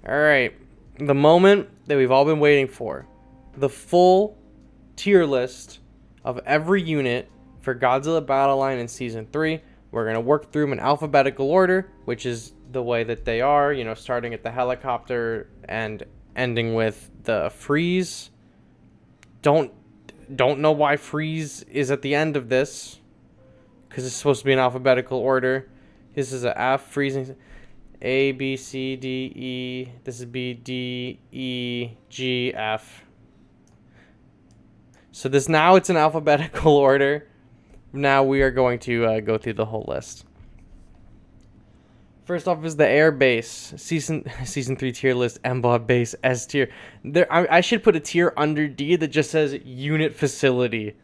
Alright, the moment that we've all been waiting for. The full tier list of every unit for Godzilla Battle Line in Season 3. We're going to work through them in alphabetical order, which is the way that they are, you know, starting at the helicopter and ending with the freeze. Don't know why freeze is at the end of this, because it's supposed to be in alphabetical order. This is a F, freezing A, B, C, D, E. This is B, D, E, G, F. So this now it's in alphabetical order. Now we are going to go through the whole list. First off is the Air Base season 3 tier list. MBOD base S tier. I should put a tier under D that just says unit facility.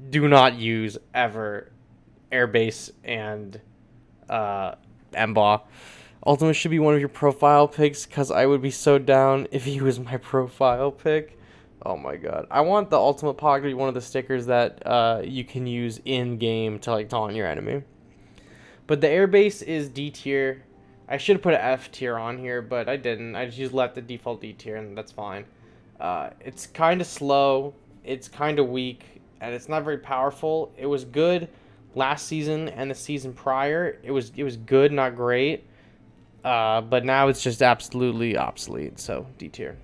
Do not use ever Air Base and MBOD. Ultima should be one of your profile picks, because I would be so down if he was my profile pick. Oh my god. I want the Ultimate Pod to be one of the stickers that you can use in-game to like taunt your enemy. But the airbase is D tier. I should have put an F tier on here, but I didn't. I just left the default D tier, and that's fine. It's kind of slow. It's kind of weak, and it's not very powerful. It was good last season and the season prior. It was good, not great. But now it's just absolutely obsolete. So D tier.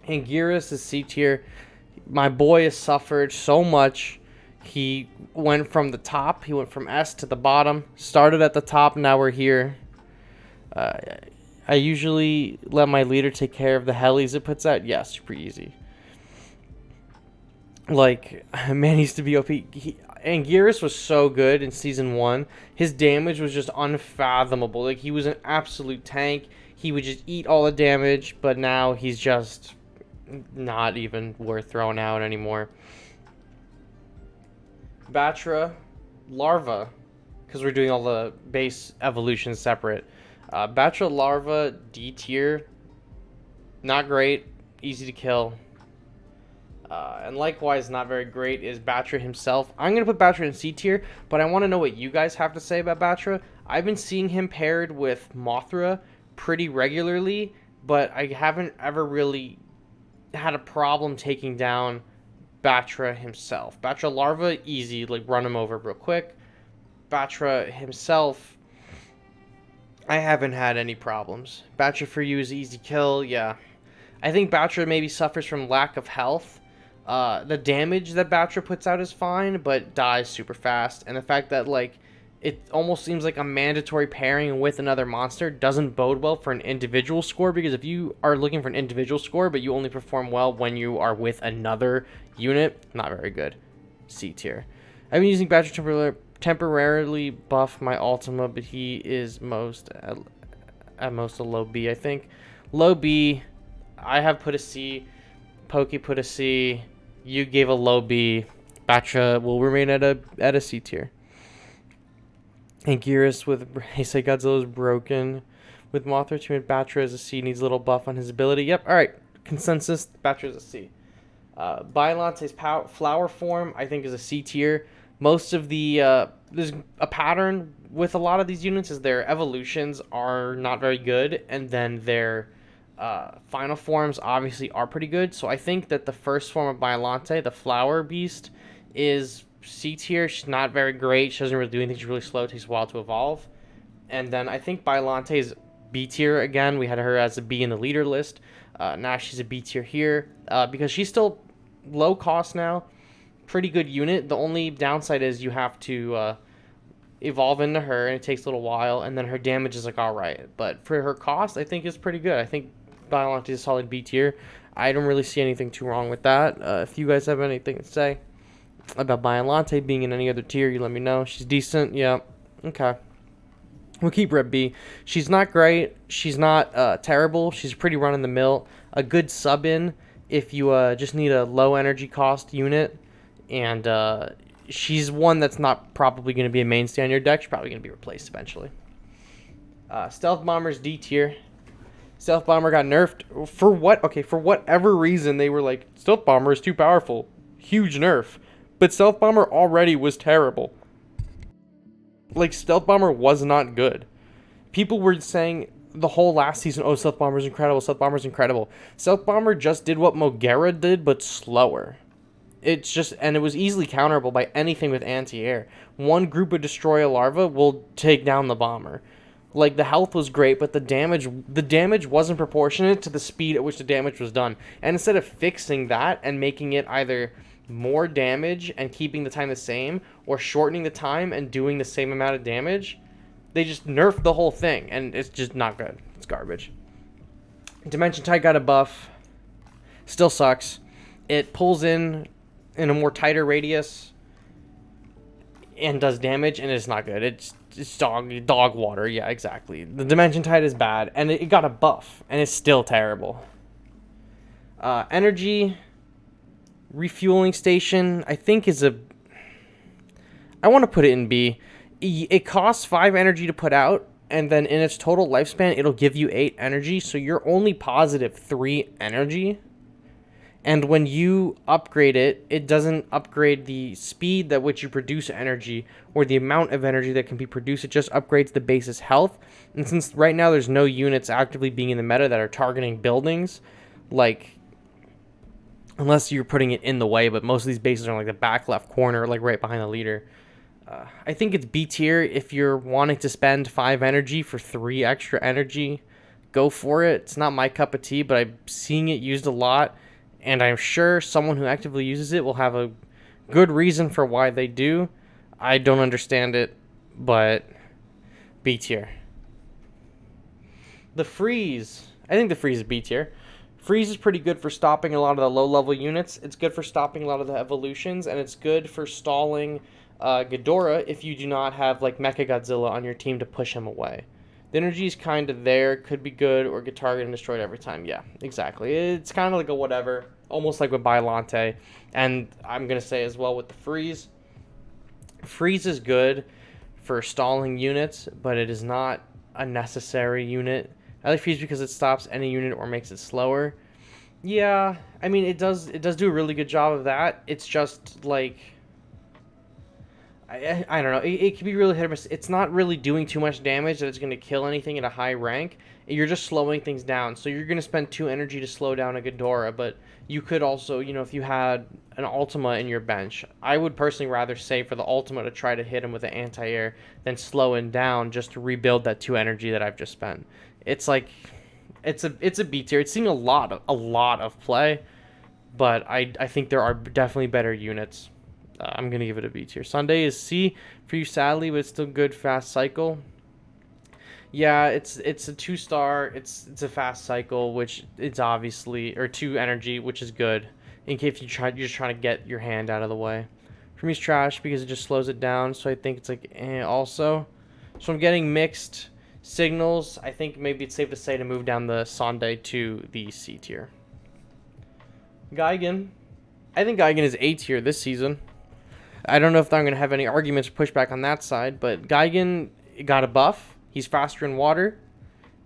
Anguirus is C tier. My boy has suffered so much. He went from the top. He went from S to the bottom. Started at the top. Now we're here. I usually let my leader take care of the helis it puts out. Yeah, super easy. Like, man, he used to be OP. Anguirus was so good in Season 1. His damage was just unfathomable. Like, he was an absolute tank. He would just eat all the damage, but now he's just not even worth throwing out anymore. Batra, Larva, because we're doing all the base evolutions separate. Batra, Larva, D tier, not great, easy to kill. And likewise, not very great is Batra himself. I'm going to put Batra in C tier, but I want to know what you guys have to say about Batra. I've been seeing him paired with Mothra pretty regularly, but I haven't ever really had a problem taking down Batra himself. Batra Larva, easy, like run him over real quick. Batra himself, I haven't had any problems. Batra for you is easy kill, yeah. I think Batra maybe suffers from lack of health. The damage that Batra puts out is fine, but dies super fast. And the fact that, like, it almost seems like a mandatory pairing with another monster doesn't bode well for an individual score, because if you are looking for an individual score, but you only perform well when you are with another unit, not very good. C tier. I've been using Batra temporarily buff my Ultima, but he is at most a low B, I think. Low B, I have put a C. Pokey put a C. You gave a low B. Batra will remain at a C tier. Anguirus with they say Godzilla is broken. With Mothra to Batra as a C, needs a little buff on his ability. Yep, alright. Consensus, Batra is a C. Biollante's flower form, I think, is a C tier. Most of the there's a pattern with a lot of these units is their evolutions are not very good, and then their final forms obviously are pretty good. So I think that the first form of Biollante, the flower beast, is C tier. She's not very great. She doesn't really do anything. She's really slow. It takes a while to evolve. And then I think Biollante is B tier again. We had her as a B in the leader list. Now she's a B tier here because she's still low cost now. Pretty good unit. The only downside is you have to evolve into her, and it takes a little while. And then her damage is like alright. But for her cost, I think it's pretty good. I think Biollante is a solid B tier. I don't really see anything too wrong with that. If you guys have anything to say about Biollante being in any other tier, you let me know. She's decent, yeah. Okay. We'll keep her at B. She's not great. She's not terrible. She's pretty run-in-the-mill. A good sub-in if you just need a low energy cost unit. And she's one that's not probably going to be a mainstay on your deck. She's probably going to be replaced eventually. Stealth Bomber's D tier. Stealth Bomber got nerfed. For what? Okay, for whatever reason, they were like, Stealth Bomber is too powerful. Huge nerf. But Stealth Bomber already was terrible. Like, Stealth Bomber was not good. People were saying the whole last season, oh, Stealth Bomber's incredible, Stealth Bomber's incredible. Stealth Bomber just did what Moguera did, but slower. It's just, and it was easily counterable by anything with anti-air. One group of Destroyah Larvae will take down the bomber. Like, the health was great, but the damage wasn't proportionate to the speed at which the damage was done. And instead of fixing that and making it either more damage and keeping the time the same, or shortening the time and doing the same amount of damage, they just nerfed the whole thing, and it's just not good. It's garbage. Dimension Tide got a buff. Still sucks. It pulls in a more tighter radius and does damage, and it's not good. It's dog water. Yeah, exactly. The Dimension Tide is bad, and it got a buff, and it's still terrible. Energy refueling station, I think is a... I want to put it in B. It costs 5 energy to put out, and then in its total lifespan, it'll give you 8 energy, so you're only positive 3 energy. And when you upgrade it, it doesn't upgrade the speed at which you produce energy or the amount of energy that can be produced. It just upgrades the base's health. And since right now there's no units actively being in the meta that are targeting buildings, like, unless you're putting it in the way, but most of these bases are in like the back left corner, like right behind the leader. I think it's B tier if you're wanting to spend 5 energy for 3 extra energy. Go for it. It's not my cup of tea, but I'm seeing it used a lot. And I'm sure someone who actively uses it will have a good reason for why they do. I don't understand it, but B tier. The Freeze. I think the Freeze is B tier. Freeze is pretty good for stopping a lot of the low-level units. It's good for stopping a lot of the evolutions, and it's good for stalling Ghidorah if you do not have like Mechagodzilla on your team to push him away. The energy is kind of there, could be good, or get targeted and destroyed every time. Yeah, exactly. It's kind of like a whatever, almost like with Biollante. And I'm going to say as well with the Freeze. Freeze is good for stalling units, but it is not a necessary unit. I like Freeze because it stops any unit or makes it slower. Yeah, I mean, it does do a really good job of that. It's just like... I don't know. It can be really hit or miss. It's not really doing too much damage that it's going to kill anything at a high rank. You're just slowing things down. So you're going to spend 2 energy to slow down a Ghidorah, but you could also, you know, if you had an Ultima in your bench, I would personally rather say for the Ultima to try to hit him with an anti-air than slow him down just to rebuild that 2 energy that I've just spent. It's like, it's a B tier. It's seeing a lot of play, but I think there are definitely better units. I'm going to give it a B tier. Sunday is C for you, sadly, but it's still good, fast cycle. Yeah, it's a 2-star. It's a fast cycle, which it's obviously, or 2 energy, which is good. In case you're just trying to get your hand out of the way. For me, it's trash because it just slows it down, so I think it's like also. So I'm getting mixed signals. I think maybe it's safe to say to move down the Sunday to the C tier. Gigan. I think Gigan is A tier this season. I don't know if I'm going to have any arguments or pushback on that side, but Gigan got a buff. He's faster in water.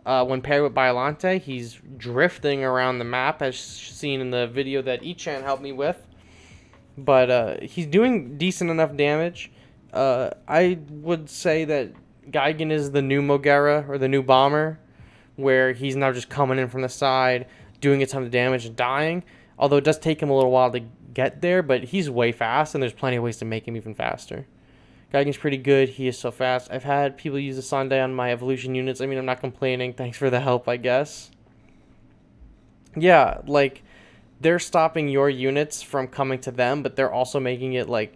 When paired with Biollante, he's drifting around the map, as seen in the video that Ichan helped me with. But he's doing decent enough damage. I would say that Gigan is the new Moguera, or the new Bomber, where he's now just coming in from the side, doing a ton of damage and dying. Although it does take him a little while to get there, but he's way fast, and there's plenty of ways to make him even faster. Gigan's pretty good. He is so fast. I've had people use the Sunday on my evolution units. I mean, I'm not complaining. Thanks for the help, I guess. Yeah, like, they're stopping your units from coming to them, but they're also making it like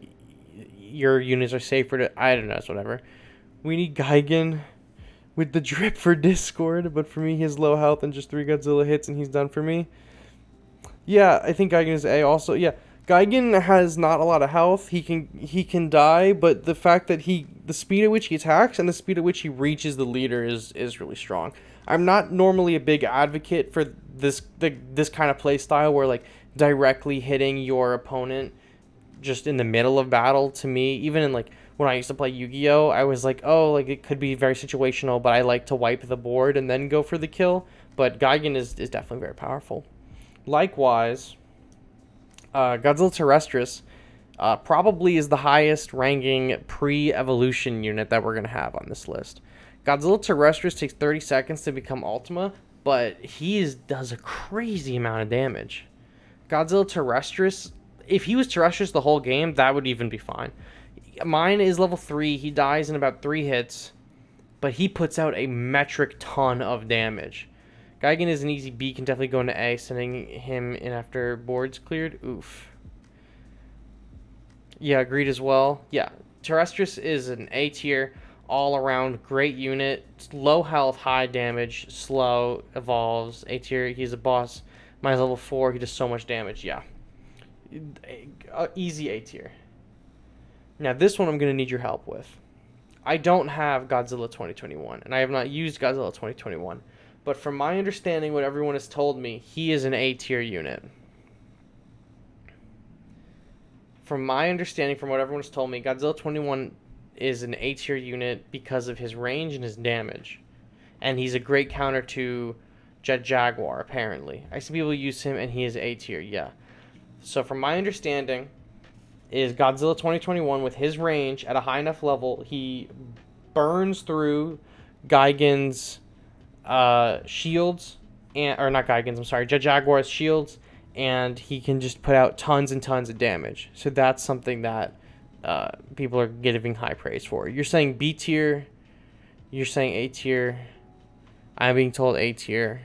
your units are safer to... I don't know, it's whatever. We need Gigan with the drip for Discord, but for me, he has low health and just 3 Godzilla hits, and he's done for me. Yeah, I think Gigan is A also. Yeah, Gigan has not a lot of health. He can die, but the fact that the speed at which he attacks and the speed at which he reaches the leader is really strong. I'm not normally a big advocate for this kind of play style where like directly hitting your opponent just in the middle of battle. To me, even in like when I used to play Yu-Gi-Oh, I was like, oh, like it could be very situational, but I like to wipe the board and then go for the kill. But Gigan is definitely very powerful. Likewise, Godzilla Terrestris probably is the highest ranking pre-evolution unit that we're going to have on this list. Godzilla Terrestrius takes 30 seconds to become Ultima, but does a crazy amount of damage. Godzilla Terrestrius, if he was Terrestrius the whole game, that would even be fine. Mine is level 3. He dies in about 3 hits, but he puts out a metric ton of damage. Gigan is an easy B, can definitely go into A, sending him in after board's cleared. Oof. Yeah, agreed as well. Yeah, Terrestrius is an A tier, all around great unit, low health, high damage, slow, evolves, A tier. He's a boss. Mine's level 4. He does so much damage. Yeah, easy A tier. Now this one I'm gonna need your help with. I don't have Godzilla 2021, and I have not used Godzilla 2021. But from my understanding, what everyone has told me, he is an A tier unit. From my understanding, from what everyone's told me, Godzilla 21 is an A tier unit because of his range and his damage. And he's a great counter to Jaguar, apparently. I see people use him, and he is A tier, yeah. So from my understanding, is Godzilla 2021 with his range at a high enough level, he burns through Gigan's shields, or not Gigan's, I'm sorry, Jaguar's shields, and he can just put out tons and tons of damage. So that's something that people are giving high praise for. You're saying B tier, you're saying A tier, I'm being told A tier.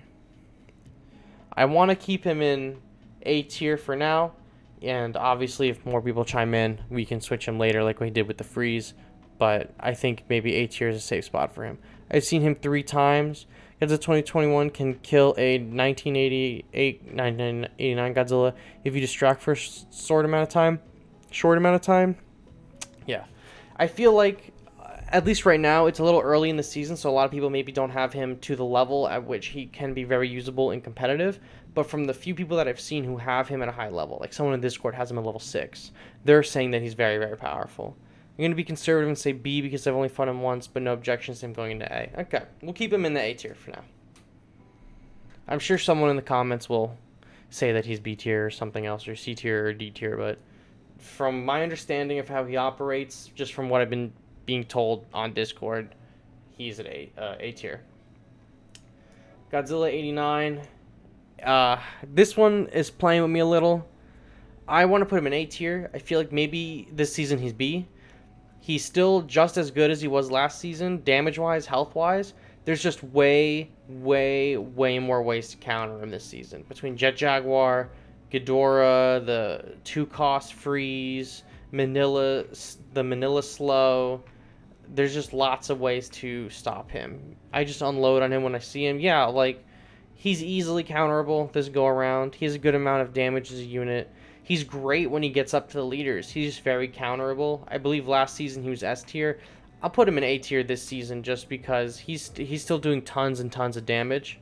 I want to keep him in A tier for now, and obviously if more people chime in, we can switch him later like we did with the freeze, but I think maybe A tier is a safe spot for him. I've seen him 3 times. Godzilla 2021 can kill a 1989 Godzilla if you distract for a short amount of time. Yeah. I feel like, at least right now, it's a little early in the season, so a lot of people maybe don't have him to the level at which he can be very usable and competitive. But from the few people that I've seen who have him at a high level, like someone in Discord has him at level 6, they're saying that he's very, very powerful. I'm going to be conservative and say B because I've only fought him once, but no objections to him going into A. Okay, we'll keep him in the A tier for now. I'm sure someone in the comments will say that he's B tier or something else, or C tier or D tier, but from my understanding of how he operates, just from what I've been being told on Discord, he's at A tier. Godzilla 89. This one is playing with me a little. I want to put him in A tier. I feel like maybe this season he's B. He's still just as good as he was last season, damage-wise, health-wise. There's just way, way, way more ways to counter him this season. Between Jaguar, Ghidorah, the 2-cost freeze, the Manila slow, there's just lots of ways to stop him. I just unload on him when I see him. Yeah, like, he's easily counterable this go-around. He has a good amount of damage as a unit. He's great when he gets up to the leaders. He's just very counterable. I believe last season he was S tier. I'll put him in A tier this season just because he's still doing tons and tons of damage,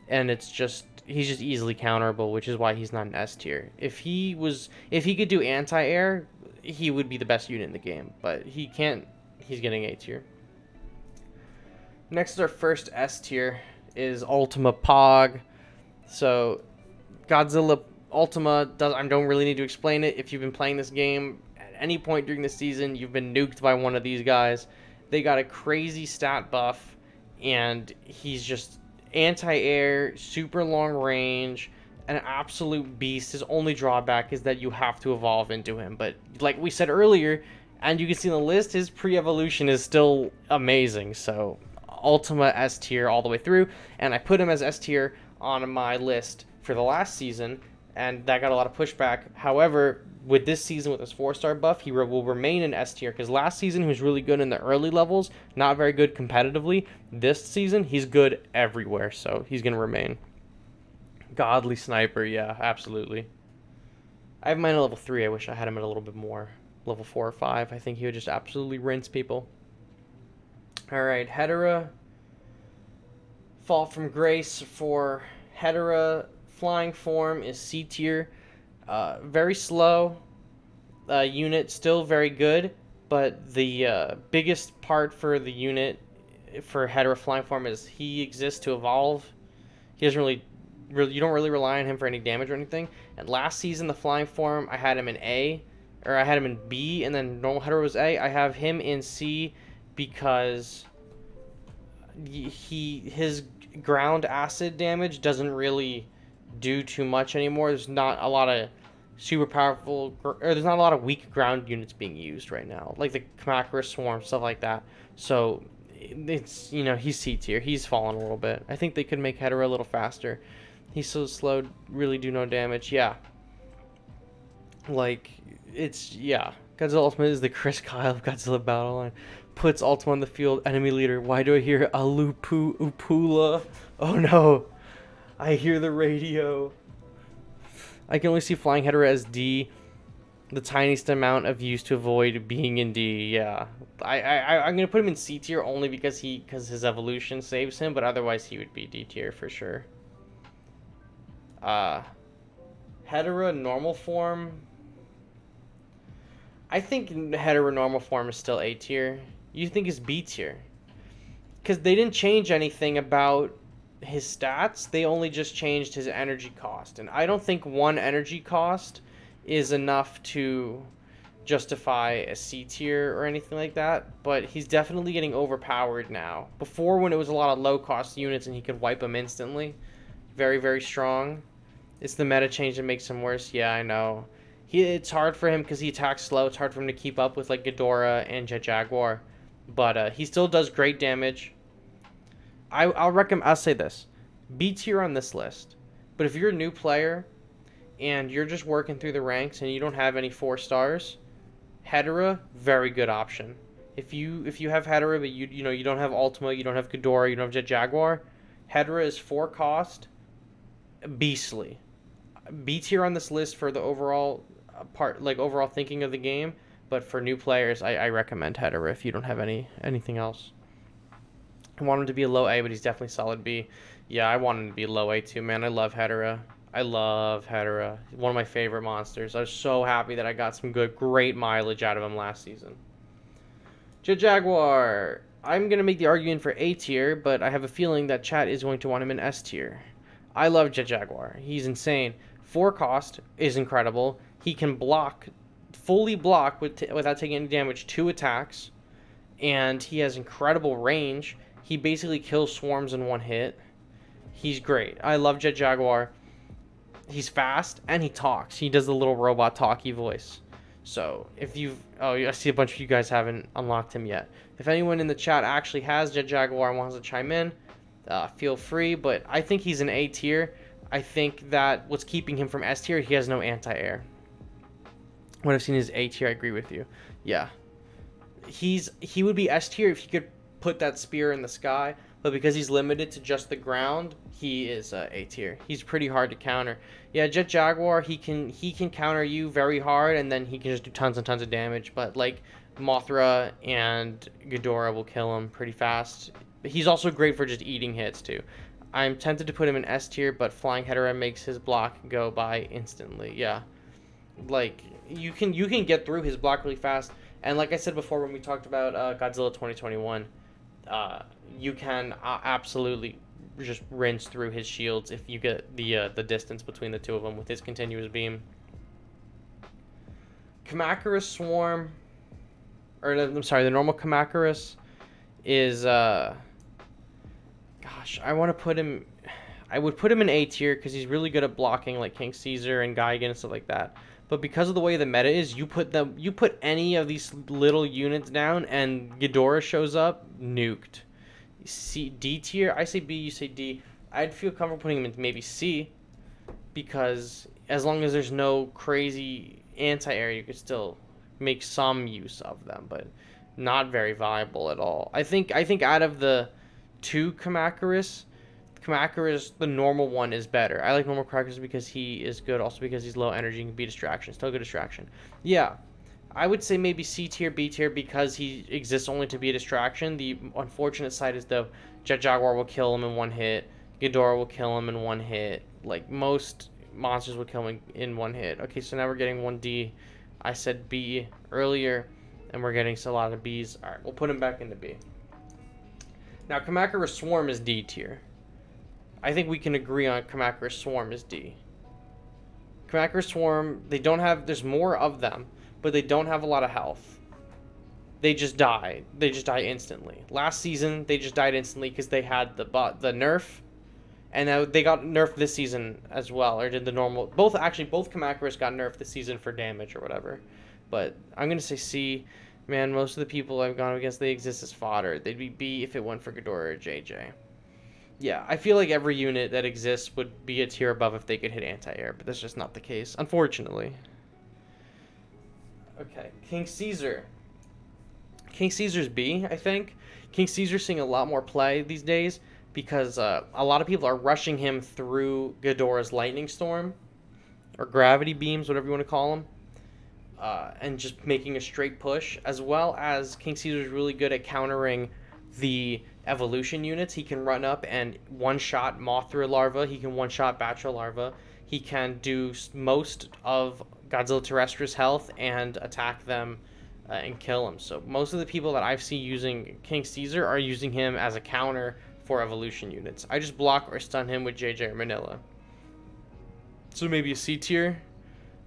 and he's just easily counterable, which is why he's not an S tier. If he could do anti-air, he would be the best unit in the game, but he can't. He's getting A tier. Next is our first S tier is Ultima Pog. So Godzilla Ultima I don't really need to explain it. If you've been playing this game at any point during the season, you've been nuked by one of these guys. They got a crazy stat buff, and he's just anti-air, super long range, an absolute beast. His only drawback is that you have to evolve into him. But like we said earlier, and you can see in the list, his pre-evolution is still amazing. So Ultima S tier all the way through, and I put him as S tier on my list for the last season, and that got a lot of pushback. However, with this season, with his 4-star buff, he will remain in S tier, because last season he was really good in the early levels, not very good competitively. This season, he's good everywhere, so he's going to remain. Godly Sniper, yeah, absolutely. I have mine at level 3. I wish I had him at a little bit more. Level 4 or 5. I think he would just absolutely rinse people. Alright, Hedorah. Fall from Grace for Hedorah. Flying form is C tier. Very slow unit, still very good, but the biggest part for the unit for Hedorah flying form is he exists to evolve. He doesn't really you don't really rely on him for any damage or anything. And last season, the flying form, I had him in A, or I had him in B, and then normal Hedorah was A. I have him in C because his ground acid damage doesn't really do too much anymore. There's not a lot of super powerful, or there's not a lot of weak ground units being used right now, like the Kamacurus Swarm, stuff like that. So it's, he's C tier. He's fallen a little bit. I think they could make Hedorah a little faster. He's so slow, really do no damage. Yeah. Like, yeah. Godzilla Ultimate is the Chris Kyle of Godzilla Battle Line. Puts Ultima on the field, enemy leader. Why do I hear Alupu Upula? Oh no. I hear the radio. I can only see Flying Hedorah as D. The tiniest amount of use to avoid being in D. Yeah. I'm going to put him in C tier only because his evolution saves him, but otherwise he would be D tier for sure. Hedorah normal form. I think Hedorah normal form is still A tier. You think it's B tier? Because they didn't change anything about his stats. They only just changed his energy cost. And I don't think one energy cost is enough to justify a C tier or anything like that. But he's definitely getting overpowered now. Before, when it was a lot of low cost units and he could wipe them instantly. Very, very strong. It's the meta change that makes him worse. Yeah, I know. It's hard for him because he attacks slow. It's hard for him to keep up with like Ghidorah and Jaguar. But he still does great damage. I'll say this. B tier on this list. But if you're a new player and you're just working through the ranks and you don't have any 4 stars, Hedorah, very good option. If you have Hedorah but you don't have Ultima, you don't have Ghidorah, you don't have Jaguar, Hedorah is 4 cost, beastly. B tier on this list for the overall overall thinking of the game, but for new players, I recommend Hedorah if you don't have anything else. I want him to be a low A, but he's definitely solid B. Yeah, I want him to be low A too, man. I love Hedorah. One of my favorite monsters. I was so happy that I got some great mileage out of him last season. Jaguar. I'm going to make the argument for A tier, but I have a feeling that chat is going to want him in S tier. I love Jaguar. He's insane. 4 cost is incredible. He can fully block without taking any damage 2 attacks, and he has incredible range. He basically kills swarms in 1 hit. He's great. I love Jaguar. He's fast, and he talks. He does the little robot talky voice. So, I see a bunch of you guys haven't unlocked him yet. If anyone in the chat actually has Jaguar and wants to chime in, feel free, but I think he's an A tier. I think that what's keeping him from S tier, he has no anti-air. What I've seen is A tier, I agree with you. Yeah. He would be S tier if he could put that spear in the sky, but because he's limited to just the ground, he is A tier. He's pretty hard to counter. Yeah, Jaguar, he can counter you very hard, and then he can just do tons and tons of damage, but like Mothra and Ghidorah will kill him pretty fast. But he's also great for just eating hits too. I'm tempted to put him in S tier, but Flying Hedorah makes his block go by instantly. Yeah, like you can get through his block really fast. And like I said before when we talked about Godzilla 2021, you can absolutely just rinse through his shields if you get the distance between the two of them with his continuous beam. Kamacurus Swarm, or I'm sorry, the normal Kamacurus is gosh, I would put him in A tier because he's really good at blocking like King Caesar and Gigan and stuff like that. But because of the way the meta is, you put any of these little units down and Ghidorah shows up, nuked. D tier, I say B, you say D. I'd feel comfortable putting him in maybe C, because as long as there's no crazy anti-air, you could still make some use of them, but not very viable at all. I think out of the 2 Kamacurus, the normal one is better. I like normal Kamacurus because he is good, also because he's low energy and can be distraction. Still good distraction. Yeah, I would say maybe C tier, B tier because he exists only to be a distraction. The unfortunate side is though Jaguar will kill him in 1 hit. Ghidorah will kill him in 1 hit. Like most monsters will kill him in 1 hit. Okay, so now we're getting 1D. I said B earlier, and we're getting a lot of Bs. All right, we'll put him back into B. Now, Kamacurus Swarm is D tier. I think we can agree on Kamacurus Swarm is D. Kamacurus Swarm, there's more of them, but they don't have a lot of health. they just die. They just die instantly. Last season, they just died instantly because they had the nerf, and now they got nerfed this season as well, or did the normal. Both Kamacurus got nerfed this season for damage or whatever. But I'm gonna say C. Man, most of the people I've gone against, they exist as fodder. They'd be B if it went for Ghidorah or JJ. Yeah, I feel like every unit that exists would be a tier above if they could hit anti-air, but that's just not the case, unfortunately. Okay, King Caesar. King Caesar's B, I think. King Caesar's seeing a lot more play these days because a lot of people are rushing him through Ghidorah's Lightning Storm, or Gravity Beams, whatever you want to call them, and just making a straight push, as well as King Caesar's really good at countering the evolution units. He can run up and one-shot Mothra larva. He can one-shot Batra larva. He can do most of Godzilla Terrestria's health and attack them and kill them. So most of the people that I've seen using King Caesar are using him as a counter for evolution units. I just block or stun him with JJ or Manila. So maybe a C tier.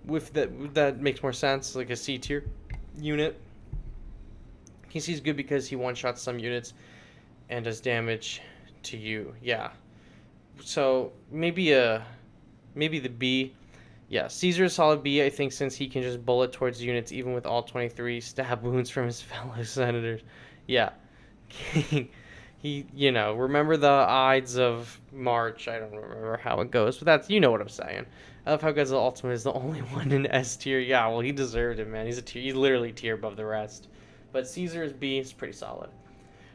With that makes more sense, like a C tier unit. King Caesar's good because he one-shots some units and does damage to you. Yeah. So maybe the B. Yeah, Caesar is solid B, I think, since he can just bullet towards units even with all 23 stab wounds from his fellow senators. Yeah. He, remember the Ides of March? I don't remember how it goes, but that's, you know what I'm saying. I love how Godzilla Ultima is the only one in S tier. Yeah, well, he deserved it, man. He's literally a tier above the rest. But Caesar is B, is pretty solid.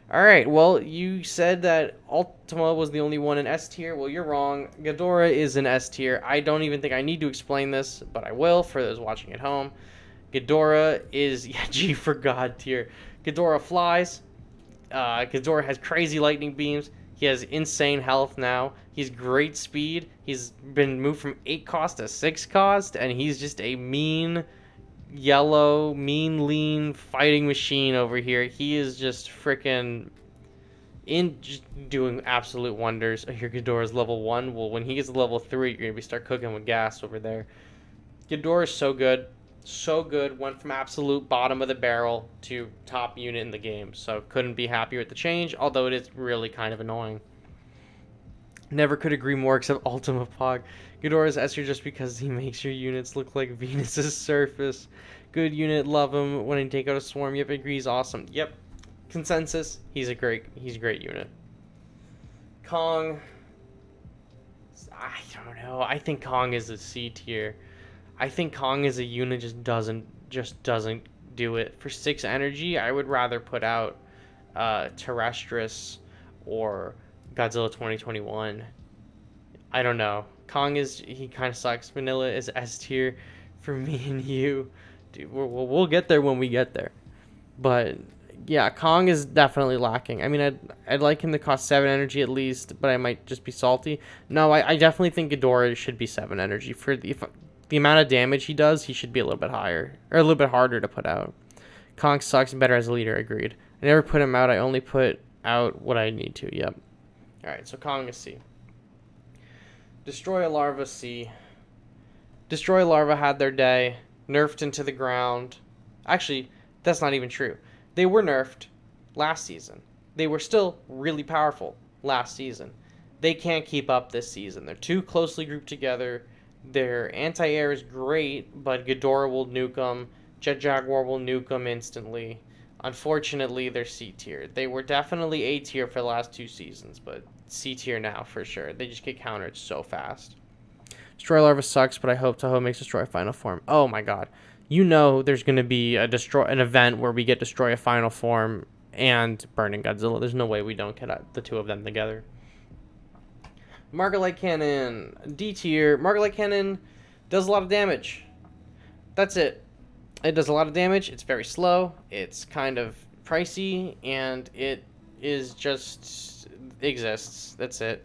All right, well, you said that Ultima was the only one in S tier. Well, you're wrong. Ghidorah is in S tier. I don't even think I need to explain this, but I will for those watching at home. Ghidorah is G for God tier. Ghidorah flies. Ghidorah has crazy lightning beams. He has insane health now. He's great speed. He's been moved from 8 cost to 6 cost, and he's just a mean yellow, lean fighting machine over here. He is just freaking just doing absolute wonders. Your Ghidorah's level 1. Well, when he gets to level 3, you're gonna start cooking with gas over there. Ghidorah is so good. So good. Went from absolute bottom of the barrel to top unit in the game. So couldn't be happier with the change, although it is really kind of annoying. Never could agree more except Ultima Pog. Ghidorah's S tier just because he makes your units look like Venus's surface. Good unit, love him. When he take out a swarm, yep, agrees, awesome. Yep, consensus, he's a great unit. Kong, I don't know. I think Kong is a C tier. I think Kong as a unit just doesn't do it. For 6 energy, I would rather put out Terrestris or Godzilla 2021. I don't know. Kong he kind of sucks. Vanilla is S tier for me and you. Dude, we'll get there when we get there. But yeah, Kong is definitely lacking. I mean, I'd like him to cost 7 energy at least, but I might just be salty. No, I definitely think Ghidorah should be 7 energy. For the amount of damage he does, he should be a little bit higher. Or a little bit harder to put out. Kong sucks, better as a leader, agreed. I never put him out, I only put out what I need to, yep. Alright, so Kong is C. Destroyah Larva C. Destroyah Larva had their day, nerfed into the ground. Actually, that's not even true. They were nerfed last season. They were still really powerful last season. They can't keep up this season. They're too closely grouped together. Their anti-air is great, but Ghidorah will nuke them. Jaguar will nuke them instantly. Unfortunately, they're C tier. They were definitely A tier for the last 2 seasons, but C tier now for sure. They just get countered so fast. Destroyah Larva sucks, but I hope Toho makes Destroyah Final Form. Oh my god. You know there's going to be an event where we get Destroyah Final Form and Burning Godzilla. There's no way we don't get the 2 of them together. Margalite Cannon. D tier. Margalite Cannon does a lot of damage. That's it. It does a lot of damage. It's very slow. It's kind of pricey, and it is just exists. That's it.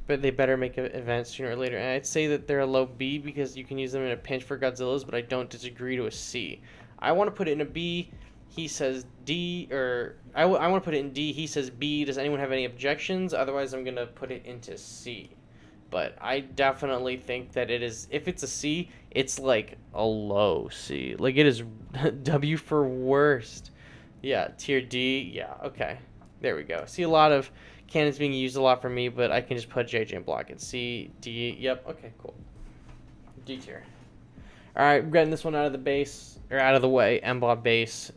But they better make an event sooner or later. And I'd say that they're a low B because you can use them in a pinch for Godzillas, but I don't disagree to a C. I want to put it in a B. He says D, or I want to put it in D. He says B. Does anyone have any objections? Otherwise, I'm gonna put it into C. but I definitely think that it is. If it's a C, it's like a low C. Like it is W for worst. Yeah, tier D. Yeah, okay. There we go. See a lot of cannons being used a lot for me, but I can just put JJ and block it. C, D. Yep. Okay, cool. D tier. All right, I'm getting this one out of the base or out of the way. Mbob base.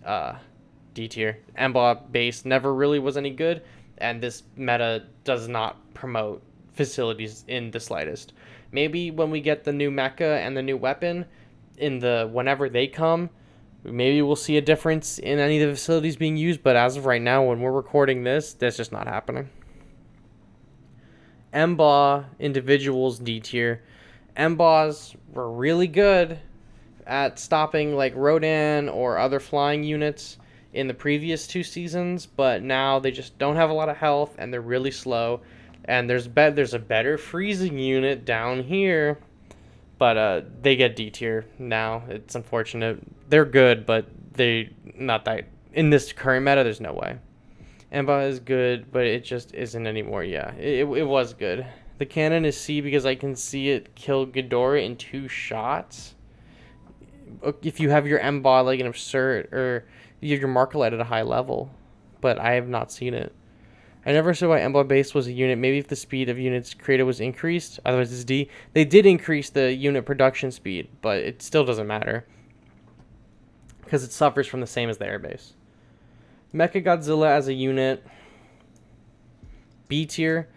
D tier. Mbob base never really was any good, and this meta does not promote facilities in the slightest. Maybe when we get the new mecha and the new weapon in the whenever they come, maybe we'll see a difference in any of the facilities being used, but as of right now when we're recording this, that's just not happening. Mbaw individuals D tier. Mbaws were really good at stopping like Rodan or other flying units in the previous 2 seasons, but now they just don't have a lot of health and they're really slow. And there's a better freezing unit down here, but they get D tier now. It's unfortunate. They're good, but they not that in this current meta. There's no way. Emba is good, but it just isn't anymore. Yeah, it was good. The cannon is C because I can see it kill Ghidorah in 2 shots. If you have your Emba like an absurd, or you have your Markalite at a high level, but I have not seen it. I never saw why Emba base was a unit. Maybe if the speed of units created was increased, otherwise it's D. They did increase the unit production speed, but it still doesn't matter because it suffers from the same as the airbase. Mechagodzilla as a unit, B tier.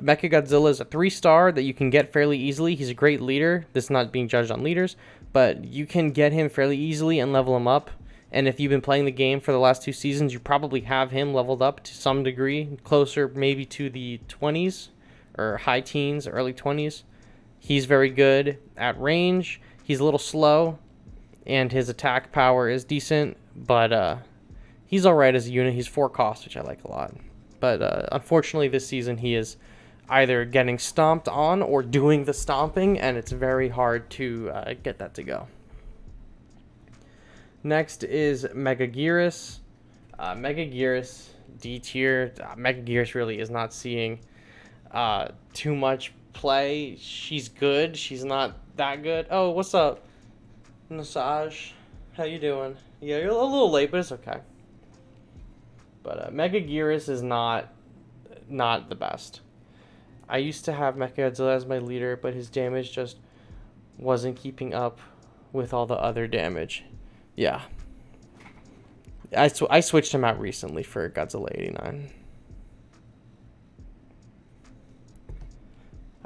Mechagodzilla is a 3-star that you can get fairly easily. He's a great leader. This is not being judged on leaders, but you can get him fairly easily and level him up. And if you've been playing the game for the last 2 seasons, you probably have him leveled up to some degree, closer maybe to the 20s or high teens, early 20s. He's very good at range. He's a little slow, and his attack power is decent, but he's all right as a unit. He's 4 cost, which I like a lot. But unfortunately, this season he is either getting stomped on or doing the stomping, and it's very hard to get that to go. Next is Mechagodzilla. Mechagodzilla, D tier. Mechagodzilla really is not seeing too much play. She's good. She's not that good. Oh, what's up, Nasaj? How you doing? Yeah, you're a little late, but it's okay. But Mechagodzilla is not the best. I used to have Mechagodzilla as my leader, but his damage just wasn't keeping up with all the other damage. Yeah. I switched him out recently for Godzilla 89.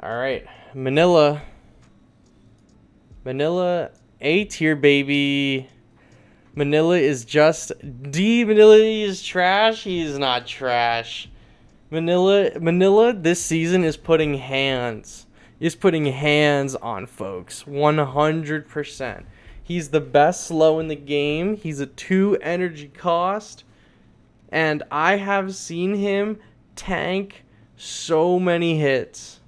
Alright. Manila. Manila A tier, baby. Manila is just D. Manila is trash. He is not trash. Manila this season is putting hands. Is putting hands on folks. 100%. He's the best slow in the game. He's a 2 energy cost. And I have seen him tank so many hits.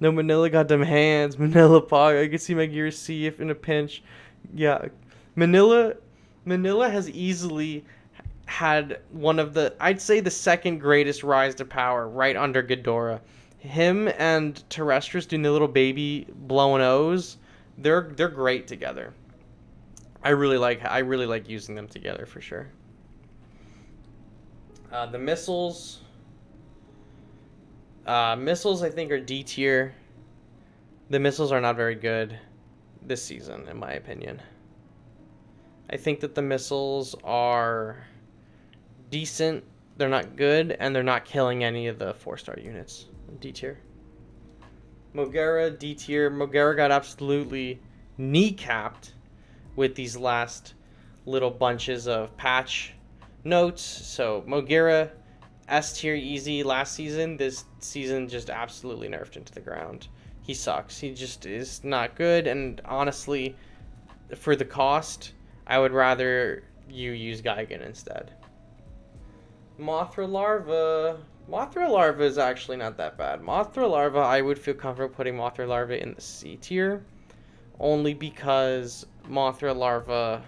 No, Manila got them hands. Manila Pog. I can see my gear C if in a pinch. Yeah. Manila has easily had one of the, I'd say the second greatest rise to power right under Ghidorah. Him and Terrestrius doing the little baby blowing O's, they're great together. I really like using them together for sure. The missiles I think are D tier. The missiles are not very good this season, in my opinion. I think that the missiles are decent. They're not good, and they're not killing any of the 4-star units. D tier. Moguera, D tier. Moguera got absolutely kneecapped with these last little bunches of patch notes. So Moguera, S tier easy last season. This season just absolutely nerfed into the ground. He sucks. He just is not good, and honestly, for the cost, I would rather you use Gigan instead. Mothra Larva. Mothra Larva is actually not that bad. Mothra Larva, I would feel comfortable putting Mothra Larva in the C tier, only because Mothra Larva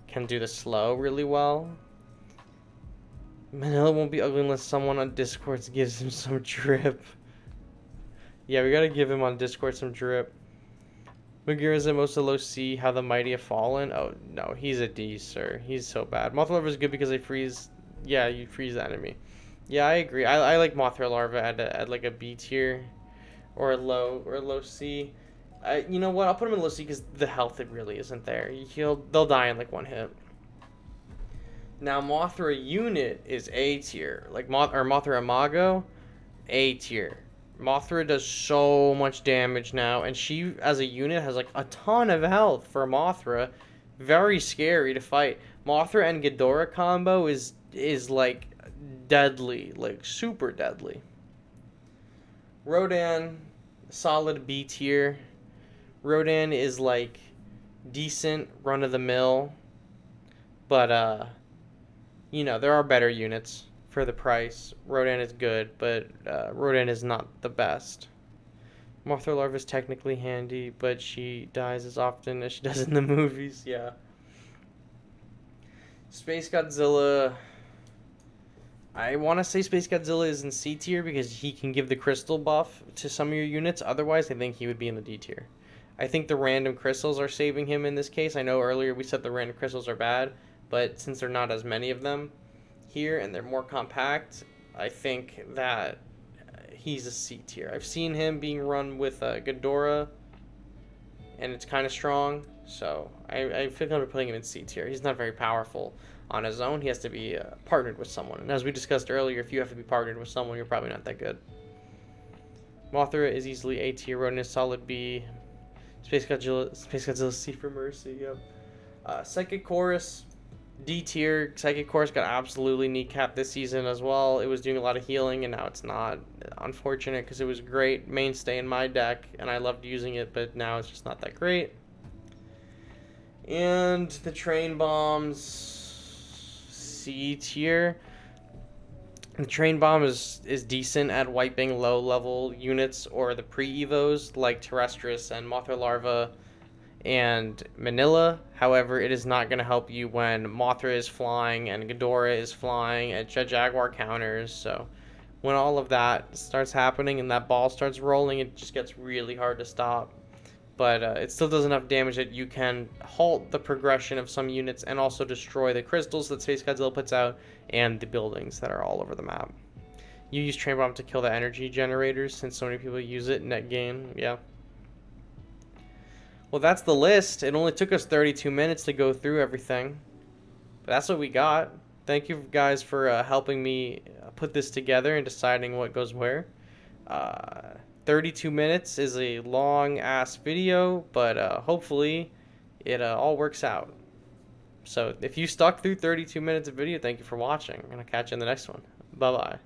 can do the slow really well. Manila won't be ugly unless someone on Discord gives him some drip. Yeah, we gotta give him on Discord some drip. Moguera is most of low C. How the mighty have fallen. Oh no, he's a D, sir. He's so bad. Mothra Larva is good because they freeze. Yeah, you freeze the enemy. Yeah, I agree. I like Mothra Larva at like a B tier, or a low C. You know what? I'll put him in low C because the health it really isn't there. They'll die in like one hit. Now Mothra unit is A tier. Like Mothra Imago, A tier. Mothra does so much damage now, and she, as a unit, has like a ton of health for Mothra. Very scary to fight. Mothra and Ghidorah combo is like deadly, like super deadly. Rodan, solid B tier. Rodan is like decent, run of the mill, but you know, there are better units for the price. Rodan is good, but Rodan is not the best. Mothra Larva is technically handy, but she dies as often as she does in the movies. Yeah. Space Godzilla. I want to say Space Godzilla is in C tier because he can give the crystal buff to some of your units. Otherwise, I think he would be in the D tier. I think the random crystals are saving him in this case. I know earlier we said the random crystals are bad, but since there are not as many of them here and they're more compact, I think that he's a C tier. I've seen him being run with Ghidorah, and it's kind of strong, so I feel comfortable putting him in C tier. He's not very powerful on his own. He has to be partnered with someone, and as we discussed earlier, if you have to be partnered with someone, you're probably not that good. Mothra is easily A tier. Rodan is solid B. Space Godzilla C for Mercy. Yep. Psychic Chorus, D tier. Psychic Chorus got absolutely kneecapped this season as well. It was doing a lot of healing, and now it's not. Unfortunate, because it was a great mainstay in my deck, and I loved using it, but now it's just not that great. And the Train Bombs, C tier. The Train Bomb is decent at wiping low-level units or the pre-evos like Terrestris and Mothra Larva and Manila. However, it is not going to help you when Mothra is flying and Ghidorah is flying at Jaguar counters. So when all of that starts happening and that ball starts rolling, it just gets really hard to stop. But it still does enough damage that you can halt the progression of some units and also destroy the crystals that Space Godzilla puts out and the buildings that are all over the map. You use Train Bomb to kill the energy generators since so many people use it. Net gain, yeah. Well, that's the list. It only took us 32 minutes to go through everything. But that's what we got. Thank you guys for helping me put this together and deciding what goes where. 32 minutes is a long-ass video, but hopefully it all works out. So if you stuck through 32 minutes of video, thank you for watching, and I'll catch you in the next one. Bye-bye.